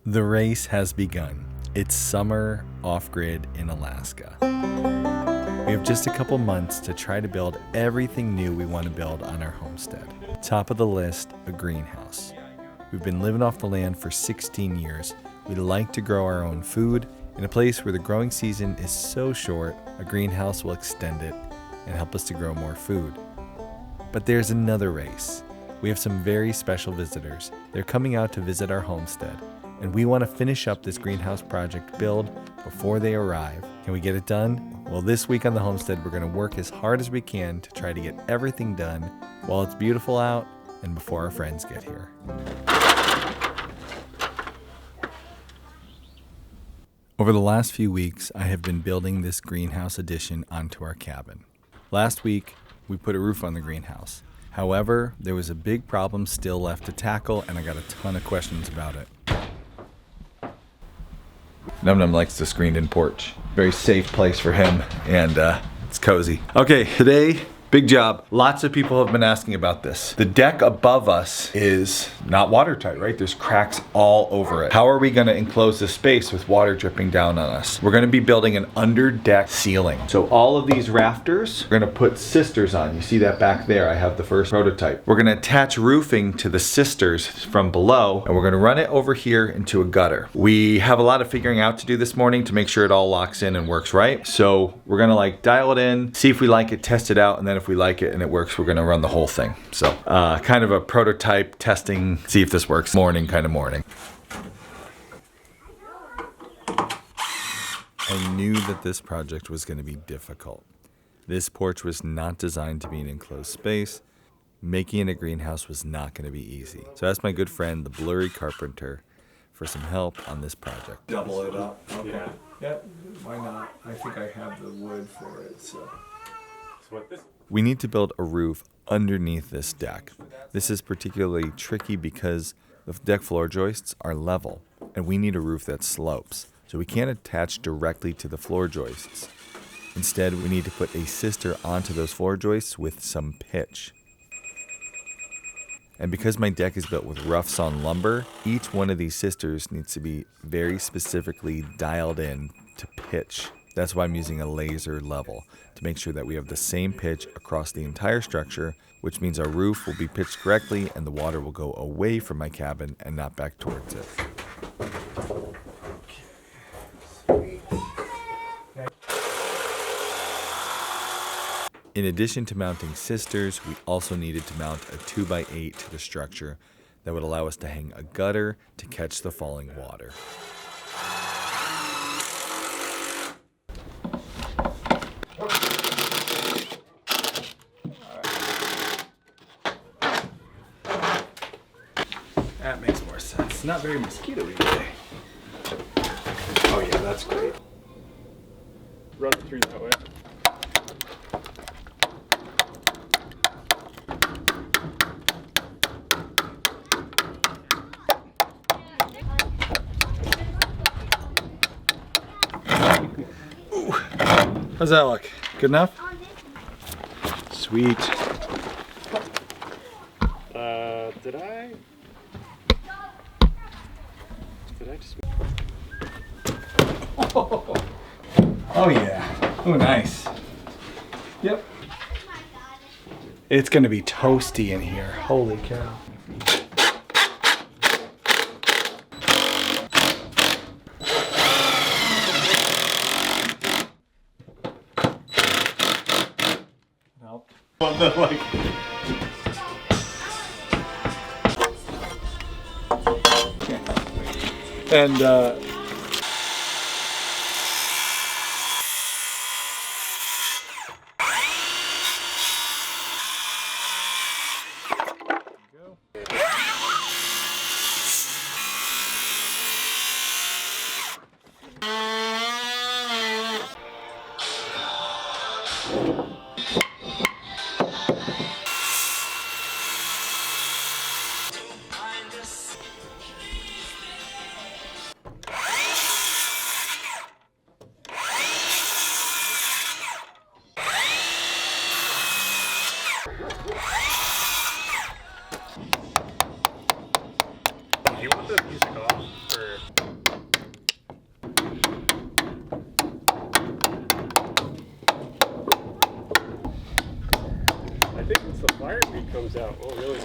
The race has begun. It's summer off-grid in Alaska. We have just a couple months to try to build everything new we want to build on our homestead. Top of the list, a greenhouse. We've been living off the land for 16 years. We like to grow our own food. In a place where the growing season is so short, a greenhouse will extend it and help us to grow more food. But there's another race. We have some very special visitors. They're coming out to visit our homestead, and we want to finish up this greenhouse project build before they arrive. Can we get it done? Well, this week on the homestead, we're going to work as hard as we can to try to get everything done while it's beautiful out and before our friends get here. Over the last few weeks, I have been building this greenhouse addition onto our cabin. Last week, we put a roof on the greenhouse. However, there was a big problem still left to tackle, and I got a ton of questions about it. Num Num likes the screened-in porch. Very safe place for him, and it's cozy. Okay, today, big job. Lots of people have been asking about this. The deck above us is not watertight, right? There's cracks all over it. How are we gonna enclose this space with water dripping down on us? We're gonna be building an under-deck ceiling. So all of these rafters, we're gonna put sisters on. You see that back there? I have the first prototype. We're gonna attach roofing to the sisters from below, and we're gonna run it over here into a gutter. We have a lot of figuring out to do this morning to make sure it all locks in and works right. So we're gonna like dial it in, see if we like it, test it out, and then if we like it and it works, we're gonna run the whole thing. So kind of a prototype testing, see if this works, morning. I knew that this project was gonna be difficult. This porch was not designed to be an enclosed space. Making it a greenhouse was not gonna be easy. So I asked my good friend, the Blurry Carpenter, for some help on this project. Double it up. Okay. Yeah, why not? I think I have the wood for it, so. We need to build a roof underneath this deck. This is particularly tricky because the deck floor joists are level, and we need a roof that slopes. So we can't attach directly to the floor joists. Instead, we need to put a sister onto those floor joists with some pitch. And because my deck is built with rough sawn lumber, each one of these sisters needs to be very specifically dialed in to pitch. That's why I'm using a laser level to make sure that we have the same pitch across the entire structure, which means our roof will be pitched correctly and the water will go away from my cabin and not back towards it. In addition to mounting sisters, we also needed to mount a 2x8 to the structure that would allow us to hang a gutter to catch the falling water. That makes more sense. Not very mosquito-y today. Oh yeah, that's great. Run it through that way. How's that look? Good enough? Sweet. Did I just... Oh yeah. Oh nice. Yep. It's gonna be toasty in here. Holy cow. Nope. Like... And goes out. Oh, really?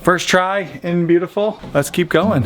First try and beautiful. Let's keep going.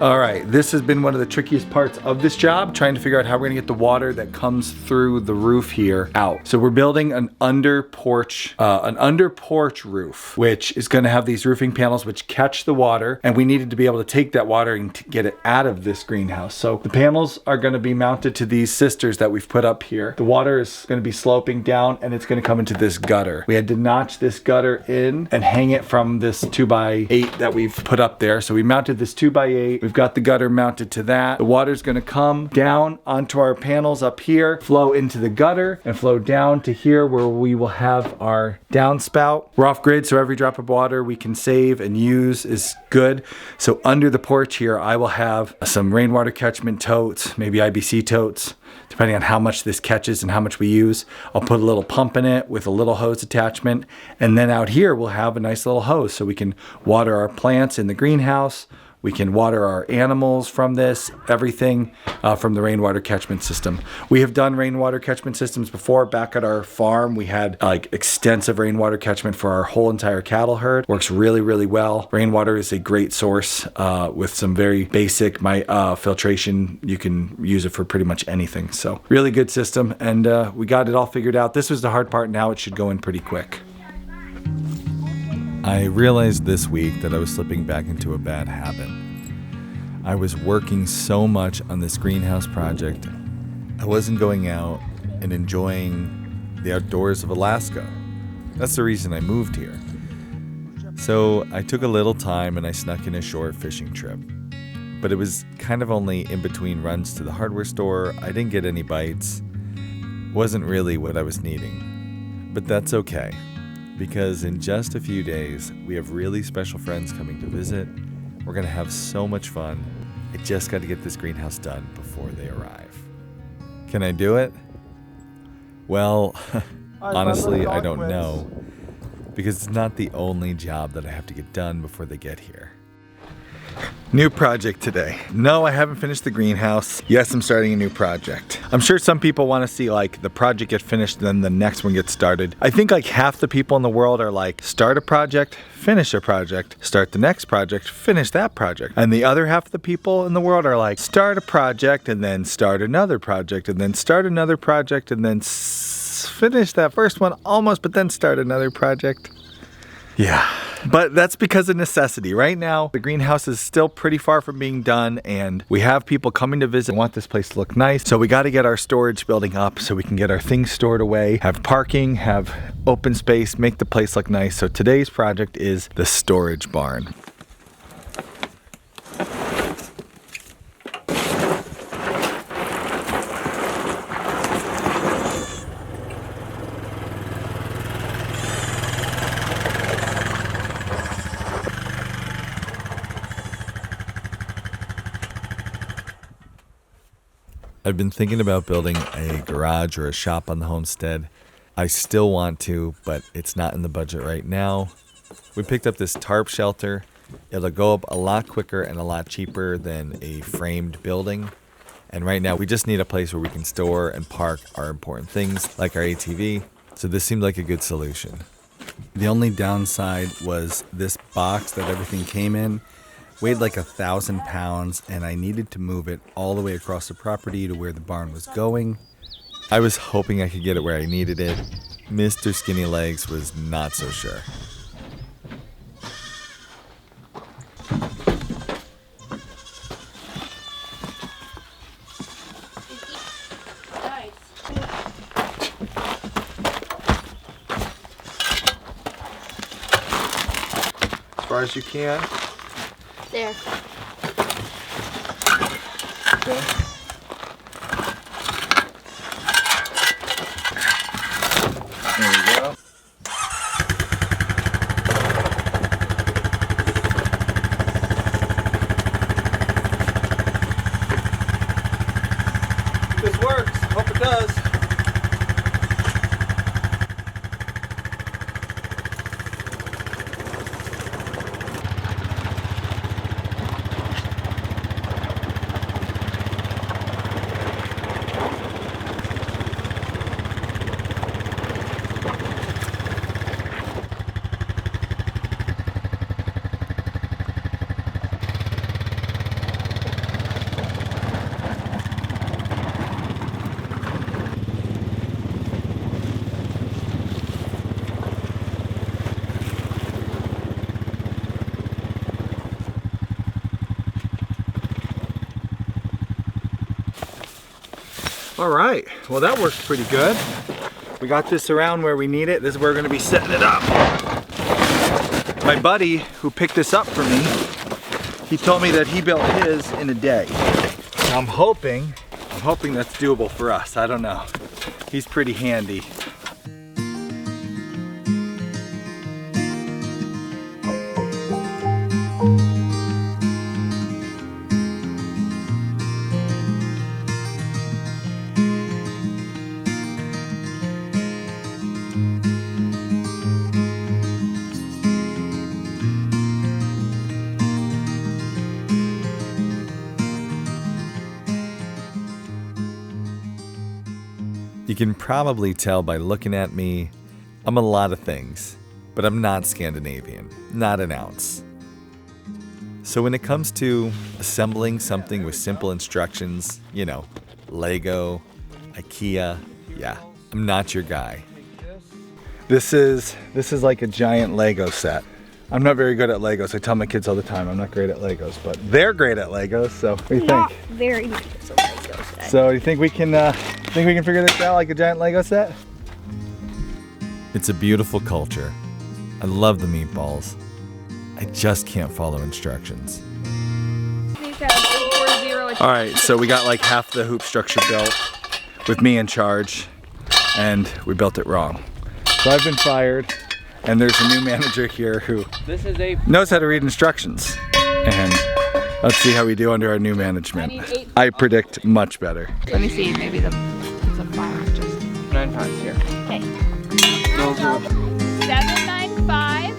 All right, this has been one of the trickiest parts of this job, trying to figure out how we're gonna get the water that comes through the roof here out. So we're building an under porch roof, which is gonna have these roofing panels which catch the water, and we needed to be able to take that water and get it out of this greenhouse. So the panels are gonna be mounted to these sisters that we've put up here. The water is gonna be sloping down and it's gonna come into this gutter. We had to notch this gutter in and hang it from this 2x8 that we've put up there. So we mounted this 2x8. We've got the gutter mounted to that. The water's gonna come down onto our panels up here, flow into the gutter, and flow down to here where we will have our downspout. We're off grid, so every drop of water we can save and use is good. So under the porch here, I will have some rainwater catchment totes, maybe IBC totes, depending on how much this catches and how much we use. I'll put a little pump in it with a little hose attachment. And then out here, we'll have a nice little hose so we can water our plants in the greenhouse. We can water our animals from this, everything from the rainwater catchment system. We have done rainwater catchment systems before. Back at our farm, we had like extensive rainwater catchment for our whole entire cattle herd. Works really, really well. Rainwater is a great source with some very basic filtration. You can use it for pretty much anything. So really good system, and we got it all figured out. This was the hard part. Now it should go in pretty quick. I realized this week that I was slipping back into a bad habit. I was working so much on this greenhouse project, I wasn't going out and enjoying the outdoors of Alaska. That's the reason I moved here. So I took a little time and I snuck in a short fishing trip. But it was kind of only in between runs to the hardware store. I didn't get any bites. Wasn't really what I was needing. But that's okay, because in just a few days, we have really special friends coming to visit. We're gonna have so much fun. I just got to get this greenhouse done before they arrive. Can I do it? Well, honestly, I don't know, because it's not the only job that I have to get done before they get here. New project today. No, I haven't finished the greenhouse. Yes, I'm starting a new project. I'm sure some people want to see like the project get finished, then the next one gets started. I think like half the people in the world are like, start a project, finish a project, start the next project, finish that project. And the other half of the people in the world are like, start a project and then start another project and then start another project and then finish that first one almost, but then start another project. Yeah, but that's because of necessity. Right now, the greenhouse is still pretty far from being done, and we have people coming to visit and want this place to look nice. So we got to get our storage building up so we can get our things stored away, have parking, have open space, make the place look nice. So today's project is the storage barn. I've been thinking about building a garage or a shop on the homestead. I still want to, but it's not in the budget right now. We picked up this tarp shelter. It'll go up a lot quicker and a lot cheaper than a framed building. And right now we just need a place where we can store and park our important things like our ATV. So this seemed like a good solution. The only downside was this box that everything came in weighed like 1,000 pounds, and I needed to move it all the way across the property to where the barn was going. I was hoping I could get it where I needed it. Mr. Skinny Legs was not so sure. far as you can. There. There we go. This works. Hope it does. All right, well that works pretty good. We got this around where we need it. This is where we're gonna be setting it up. My buddy who picked this up for me, he told me that he built his in a day. I'm hoping that's doable for us. I don't know. He's pretty handy. You can probably tell by looking at me, I'm a lot of things, but I'm not Scandinavian, not an ounce. So when it comes to assembling something with simple instructions, you know, Lego, IKEA, yeah, I'm not your guy. This is like a giant Lego set. I'm not very good at Legos. I tell my kids all the time I'm not great at Legos, but they're great at Legos. So what do you Not think? very good at Lego set. So you think we can figure this out like a giant Lego set? It's a beautiful culture. I love the meatballs. I just can't follow instructions. All right, so we got like half the hoop structure built with me in charge, and we built it wrong. So I've been fired, and there's a new manager here who knows how to read instructions. And let's see how we do under our new management. I predict much better. Let me see, maybe the flower just 9 times here. Okay. Those are 795.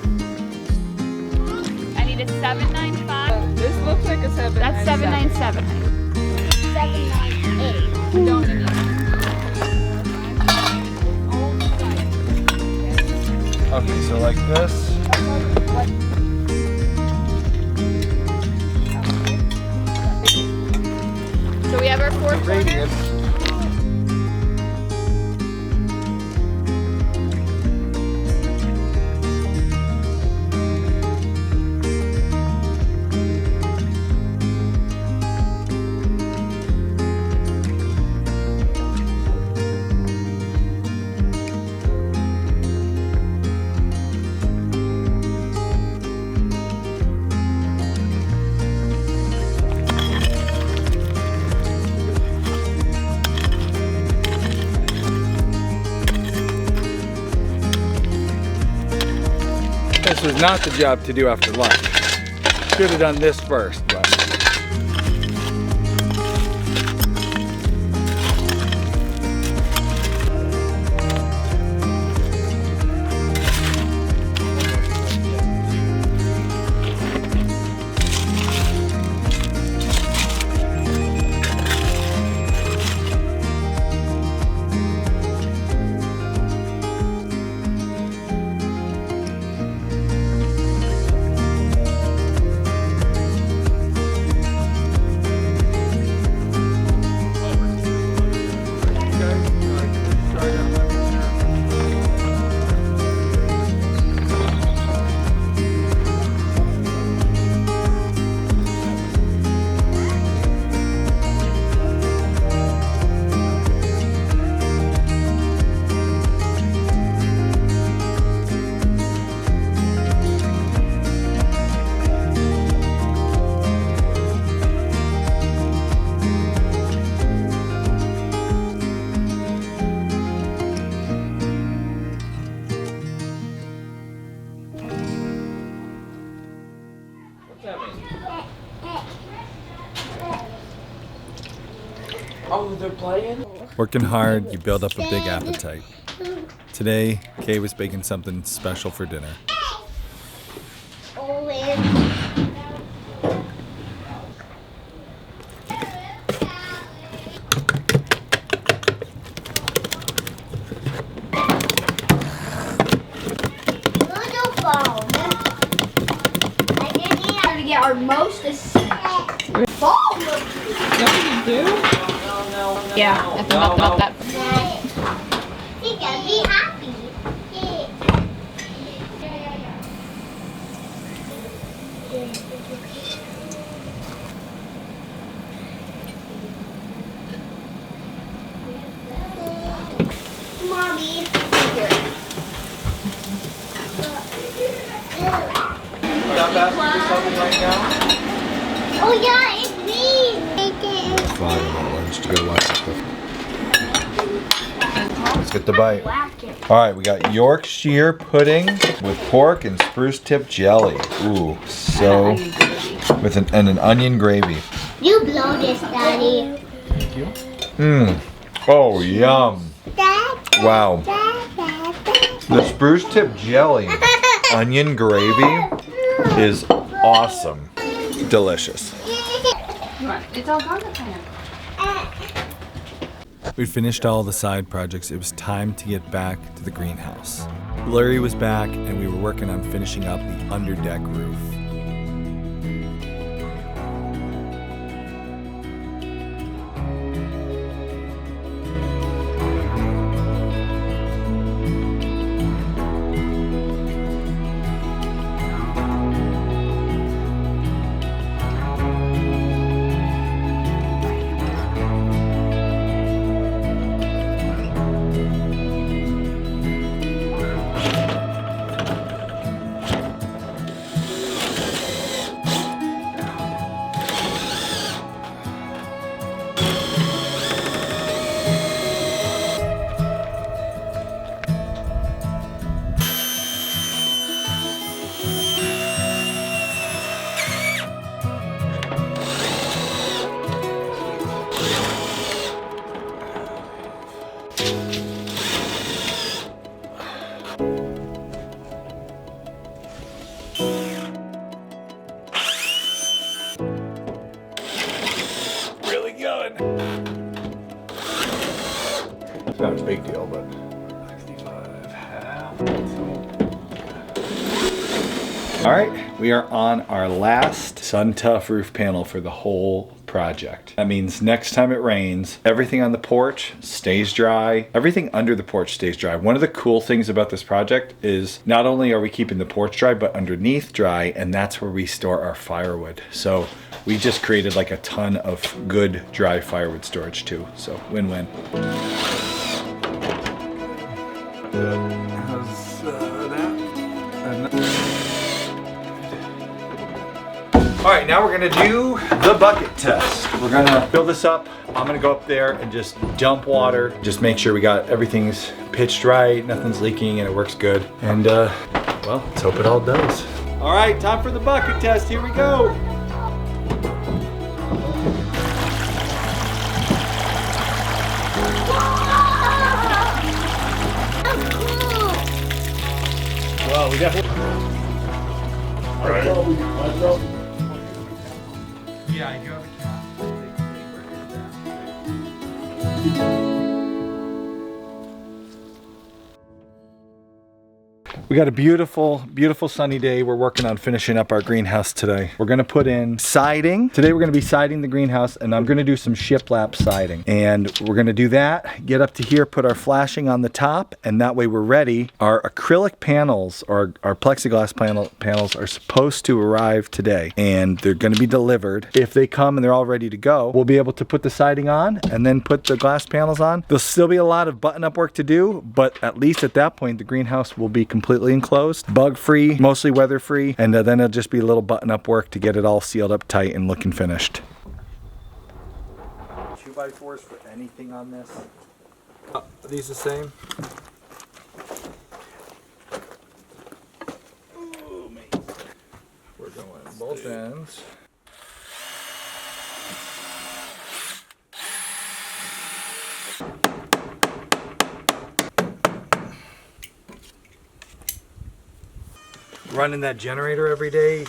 I need a 795. This looks like a 7. That's 797. 798. We don't need Okay, so like this. So we have our 4 corners. Radius. This was not the job to do after lunch. Should have done this first, but. Oh, they're playing? Working hard, you build up a big appetite. Today, Kay was baking something special for dinner. To get our most ball. Yeah, that's about that. He can be happy. Mommy. Not asking for something right now? Oh yeah, it's me. Fine, I'm at lunch to go watch this stuff. Let's get the bite. All right, we got Yorkshire pudding with pork and spruce tip jelly. Ooh, so with an onion gravy. You blow this, Daddy. Thank you. Mmm. Oh, yum. Wow. The spruce tip jelly, onion gravy is awesome. Delicious. It's all gone kind of. We finished all the side projects. It was time to get back to the greenhouse. Larry was back and we were working on finishing up the underdeck roof. Really good. It's not a big deal, but 65 half. All right, we are on our last Sun Tough roof panel for the whole project. That means next time it rains, everything on the porch stays dry. Everything under the porch stays dry. One of the cool things about this project is not only are we keeping the porch dry, but underneath dry, and that's where we store our firewood. So we just created like a ton of good dry firewood storage too. So win-win. How's that? All right, now we're gonna do the bucket test. We're gonna fill this up. I'm gonna go up there and just dump water. Just make sure we got everything's pitched right, nothing's leaking, and it works good. And well, let's hope it all does. All right, time for the bucket test. Here we go. Well, we definitely. Yeah, I do have a We got a beautiful, beautiful sunny day. We're working on finishing up our greenhouse today. We're gonna put in siding. Today we're gonna be siding the greenhouse, and I'm gonna do some shiplap siding. And we're gonna do that, get up to here, put our flashing on the top, and that way we're ready. Our acrylic panels, or our plexiglass panels are supposed to arrive today, and they're gonna be delivered. If they come and they're all ready to go, we'll be able to put the siding on and then put the glass panels on. There'll still be a lot of button-up work to do, but at least at that point, the greenhouse will be completely enclosed, bug-free, mostly weather-free, and then it'll just be a little button-up work to get it all sealed up tight and looking finished. 2x4s for anything on this? Are these the same? Ooh, man. We're going both ends. Running that generator every day.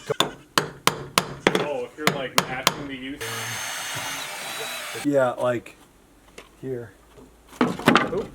Oh, if you're like matching the use. Yeah, like here. Oop.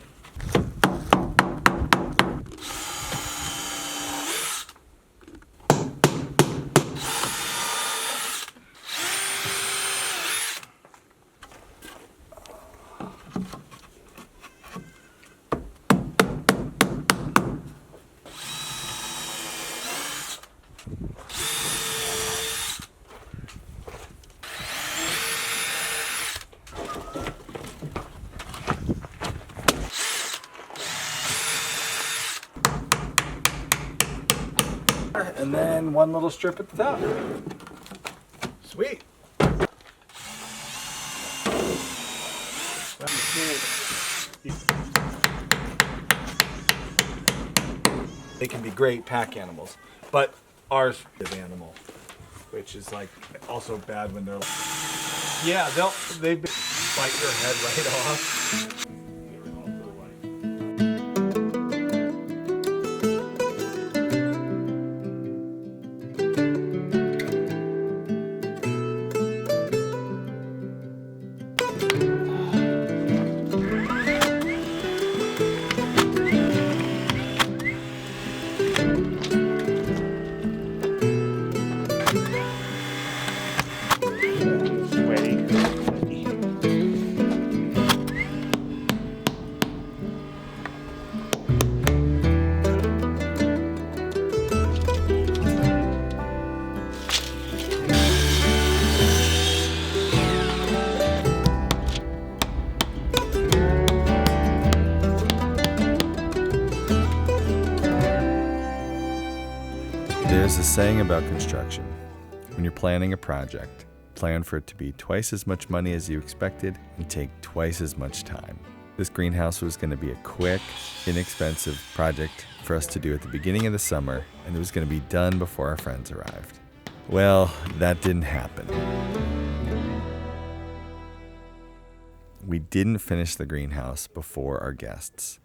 And then one little strip at the top. Sweet. They can be great pack animals, but ours is animal, which is like also bad when they're like, yeah, they bite your head right off. There's a saying about construction. When you're planning a project, plan for it to be twice as much money as you expected and take twice as much time. This greenhouse was going to be a quick, inexpensive project for us to do at the beginning of the summer, and it was going to be done before our friends arrived. Well, that didn't happen. We didn't finish the greenhouse before our guests.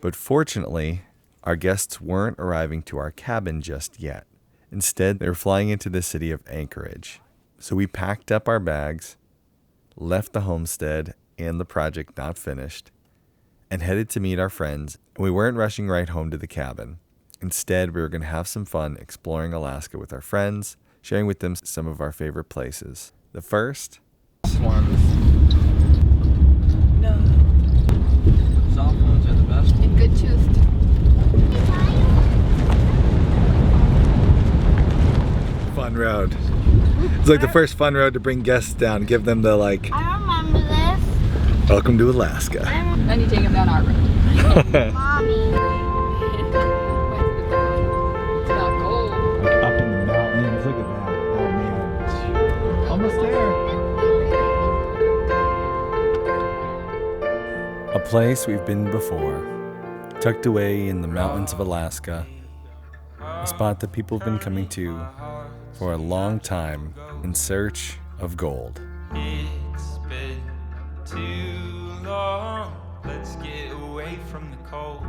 But fortunately, our guests weren't arriving to our cabin just yet. Instead, they were flying into the city of Anchorage. So we packed up our bags, left the homestead and the project not finished, and headed to meet our friends. And we weren't rushing right home to the cabin. Instead, we were going to have some fun exploring Alaska with our friends, sharing with them some of our favorite places. The first Ones. No. Soft ones are the best. And good toothed. Fun road. It's like the first fun road to bring guests down, give them the like, I remember this. welcome to Alaska. Then you take them down our road. Mommy. It's not cold. Up in the mountains, look at that. Oh man. Almost there. A place we've been before, tucked away in the mountains of Alaska, a spot that people have been coming to for a long time in search of gold. It's been too long. Let's get away from the cold.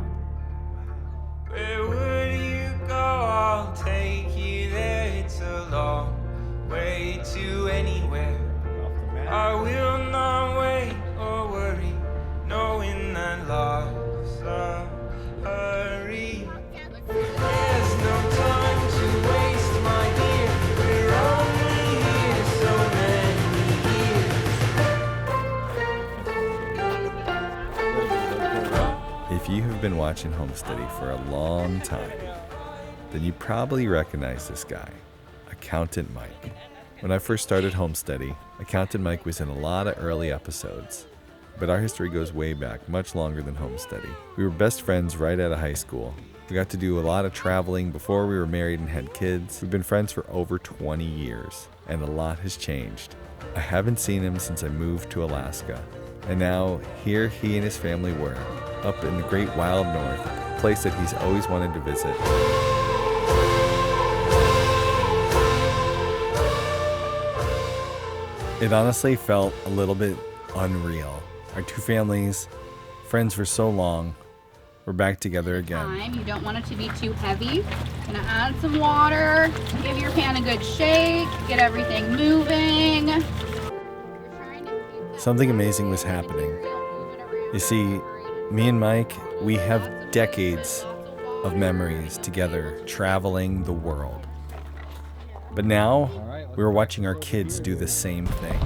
Where would you go? I'll take you there. It's a long way to anywhere. I will not wait or worry, knowing that love's a hurry. There's no time to waste, my dear. We're only here so many years. If you have been watching Homesteady for a long time, then you probably recognize this guy, Accountant Mike. When I first started Homesteady, Accountant Mike was in a lot of early episodes. But our history goes way back, much longer than Homesteady. We were best friends right out of high school. We got to do a lot of traveling before we were married and had kids. We've been friends for over 20 years, and a lot has changed. I haven't seen him since I moved to Alaska. And now, here he and his family were, up in the great wild north, a place that he's always wanted to visit. It honestly felt a little bit unreal. Our two families, friends for so long, we're back together again. You don't want it to be too heavy. Gonna add some water, give your pan a good shake, get everything moving. Something amazing was happening. You see, me and Mike, we have decades of memories together traveling the world. But now, we were watching our kids do the same thing.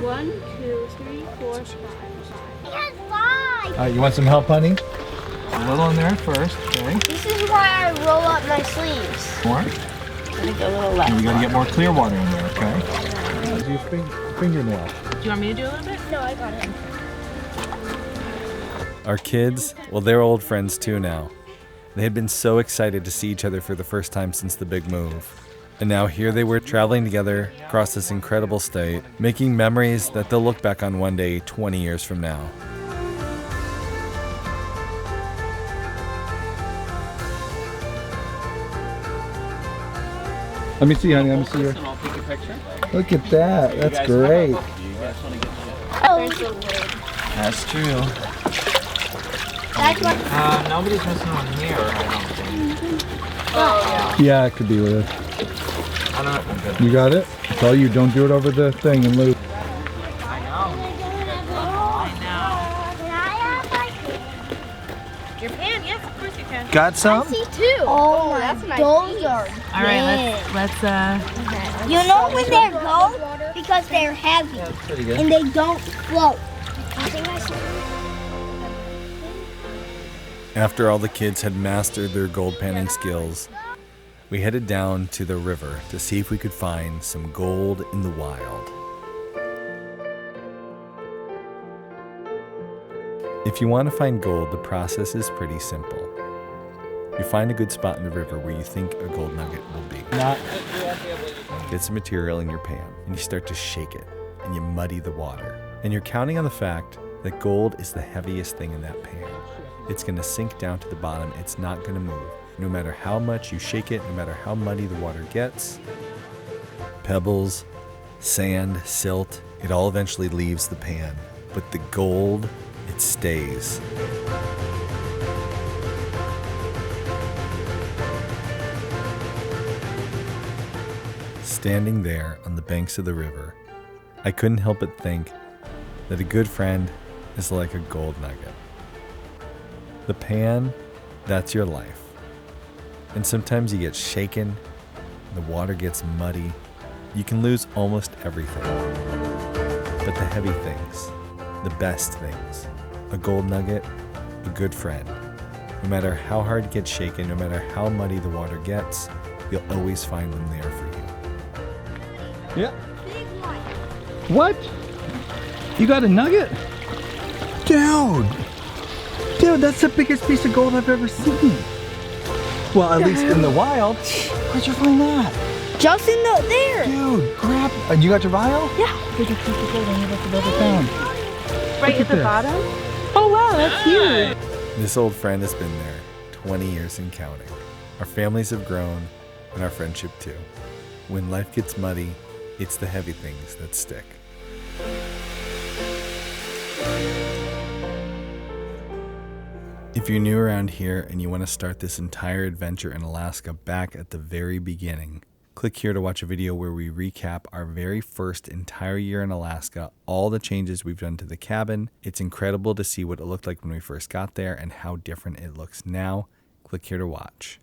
1, 2, 3, 4, 5. He has 5! You want some help, honey? A little in there first, okay? This is why I roll up my sleeves. More. I think a little less. And we gotta get more clear water in there, okay? How's your fingernail? Do you want me to do a little bit? No, I got it. Our kids, well, they're old friends too now. They had been so excited to see each other for the first time since the big move. And now here they were traveling together across this incredible state, making memories that they'll look back on one day 20 years from now. Let me see, honey. Let me see your. I'll take a picture. Look at that. That's great. You guys wanna get Oh, That's true. that's what. Nobody's missing one here, I don't think. Yeah, it could be with it. I don't know. Good. You got it? I tell you, don't do it over the thing and loop. I know. Your pan? Yes, of course you can. Got some? See two. Oh, that's nice. Those are. All right, let's You know when they're gold? Because they're heavy Pretty good. and they don't float. I think I should. After all the kids had mastered their gold panning skills, we headed down to the river to see if we could find some gold in the wild. If you want to find gold, the process is pretty simple. You find a good spot in the river where you think a gold nugget will be. Get some material in your pan and you start to shake it and you muddy the water. And you're counting on the fact that gold is the heaviest thing in that pan. It's going to sink down to the bottom. It's not going to move. No matter how much you shake it, no matter how muddy the water gets, pebbles, sand, silt, it all eventually leaves the pan. But the gold, it stays. Standing there on the banks of the river, I couldn't help but think that a good friend is like a gold nugget. The pan, that's your life. And sometimes you get shaken, the water gets muddy, you can lose almost everything. But the heavy things, the best things, a gold nugget, a good friend. No matter how hard it gets shaken, no matter how muddy the water gets, you'll always find them there for you. Yeah. What? You got a nugget? Dude! Dude, that's the biggest piece of gold I've ever seen. Well, at least in the wild. Where'd you find that? Just in the there. Dude, grab. You got your vial? Yeah. Here's a piece of gold I never found. right at the this. bottom. Oh wow, that's huge. This old friend has been there 20 years and counting. Our families have grown and our friendship too. When life gets muddy, it's the heavy things that stick. If you're new around here and you want to start this entire adventure in Alaska back at the very beginning, click here to watch a video where we recap our very first entire year in Alaska, all the changes we've done to the cabin. It's incredible to see what it looked like when we first got there and how different it looks now. Click here to watch.